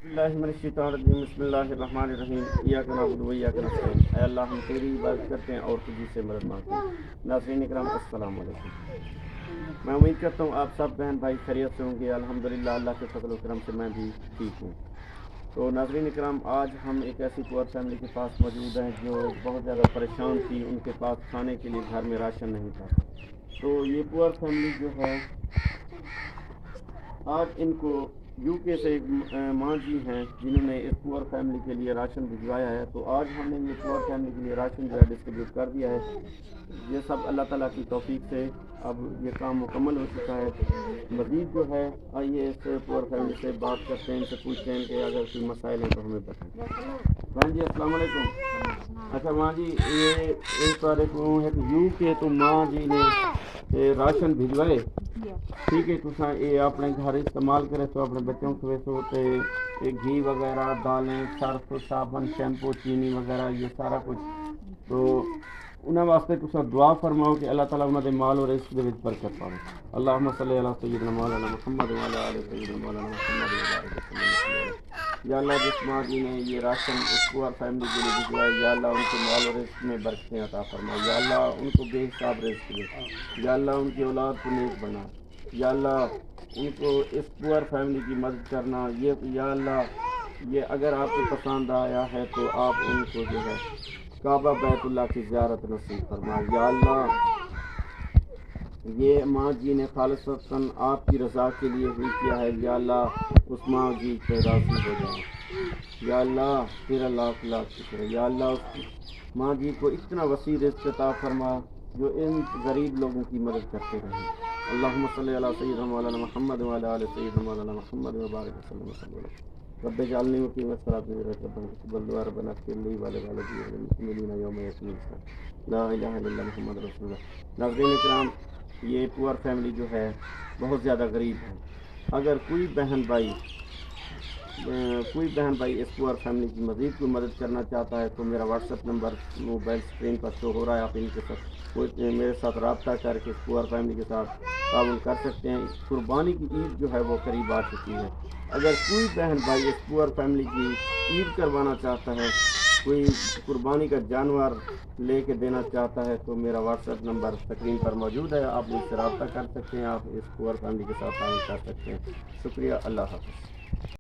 बिस्मिल्लाहिर्रहमानिर्रहीम इय्याका नअबुदु व इय्याका नस्तईन। ऐ अल्लाह हम तेरी इबादत करते हैं और तुझी से मदद मांगते हैं। नाज़रीन इकराम अस्सलाम वालेकुम। मैं उम्मीद करता हूँ आप सब बहन भाई खैरियत से होंगे। अल्हम्दुलिल्लाह अल्लाह के फज़ल व करम से मैं भी ठीक हूँ। तो नाज़रीन इकराम आज हम एक ऐसी पुअर फैमिली के पास मौजूद हैं जो बहुत ज़्यादा परेशान थी। उनके पास खाने के लिए घर में राशन नहीं था। तो ये पुअर फैमिली जो है आज इनको यूके से एक माँ जी हैं जिन्होंने इस पुअर फैमिली के लिए राशन भिजवाया है। तो आज हमने ये पुअर फैमिली के लिए राशन जो है डिस्ट्रीब्यूट कर दिया है। ये सब अल्लाह ताला की तौफीक से अब ये काम मुकम्मल हो चुका है। मज़ीद जो है आइए इस पुअर फैमिली से बात करते हैं, इनसे पूछते हैं कि अगर कोई मसाइल हैं तो हमें बताएं। माँ जी अस्सलाम वालेकुम। अच्छा माँ जी ये एक बार है कि यूके तो माँ जी ने राशन भिजवाए ठीक है। तुसा ये अपने घर इस्तेमाल करे तो अपने बच्चों को होते घी वगैरह दालें सर्फ साबन शैम्पू चीनी वगैरह ये सारा कुछ तो उन्होंने वास्ते तुसा दुआ फरमाओ कि अल्लाह ताला उन्होंने माल और रिस्क दे विच बरकत पावे। अल्लाहुम्मा सल्ली अला सय्यिदना मौलाना मुहम्मद व अला आलि सय्यिदना मौलाना मुहम्मद व बारिक वसल्लम। या अल्लाह जिस माँ जी ने ये राशन इस पुअर फैमिली के लिए भिजवाया या अल्लाह उनके माल और रिस्क में बरकतें अता फरमा। या अल्लाह उनको बेहिसाब रिस्क दे। या अल्लाह उनकी औलाद को नेक बना। या अल्लाह उनको इस पुअर फैमिली की मदद करना ये या अल्लाह ये अगर आपको पसंद आया है तो आप उनको जो है काबा बैतुल्लाह की ज़ियारत नसीब फरमा। या अल्लाह ये माँ जी ने खालिसन आपकी रज़ा के लिए ही किया है। या अल्लाह उस माँ जी पे राज़ी हो जाए। या अल्लाह तेरा लाख लाख शुक्र है। या अल्लाह उस माँ जी को इतना वसी रिज़्क़ अता फरमा जो इन गरीब लोगों की मदद करते रहें। अल्लाहुम्मा सल्ली अला सय्यिदना मौलाना मुहम्मद व अला आलि सय्यिदना मौलाना मुहम्मद व बारिक वसल्लम। रब्बि जअलनी मुक़ीम अस्सलाति व रब्बना दुआ रब्बना इग़फिर ली व लिवालिदी व लिल-मुमिनीना यौम यक़ूमुल हिसाब। ला इलाहा इल्लल्लाह मुहम्मद रसूलुल्लाह। नाज़रीन इकराम ये पुअर फैमिली जो है बहुत ज़्यादा गरीब है। अगर कोई बहन भाई इस पुअर फैमिली की मज़ीद कोई मदद करना चाहता है तो मेरा व्हाट्सएप नंबर मोबाइल स्क्रीन पर शो हो रहा है। आप इनके साथ मेरे साथ रब्ता करके इस पुअर फैमिली के साथ ताउन कर सकते हैं। कुर्बानी की ईद जो है वो करीब आ चुकी है। अगर कोई बहन भाई इस पुअर फैमिली की ईद करवाना चाहता है कोई कुर्बानी का जानवर लेके देना चाहता है तो मेरा व्हाट्सएप नंबर स्क्रीन पर मौजूद है। आप मुझसे रब्ता कर सकते हैं। आप इस पुअर फैमिली के साथ ताउन कर सकते हैं। शुक्रिया। अल्लाह हाफ़िज़।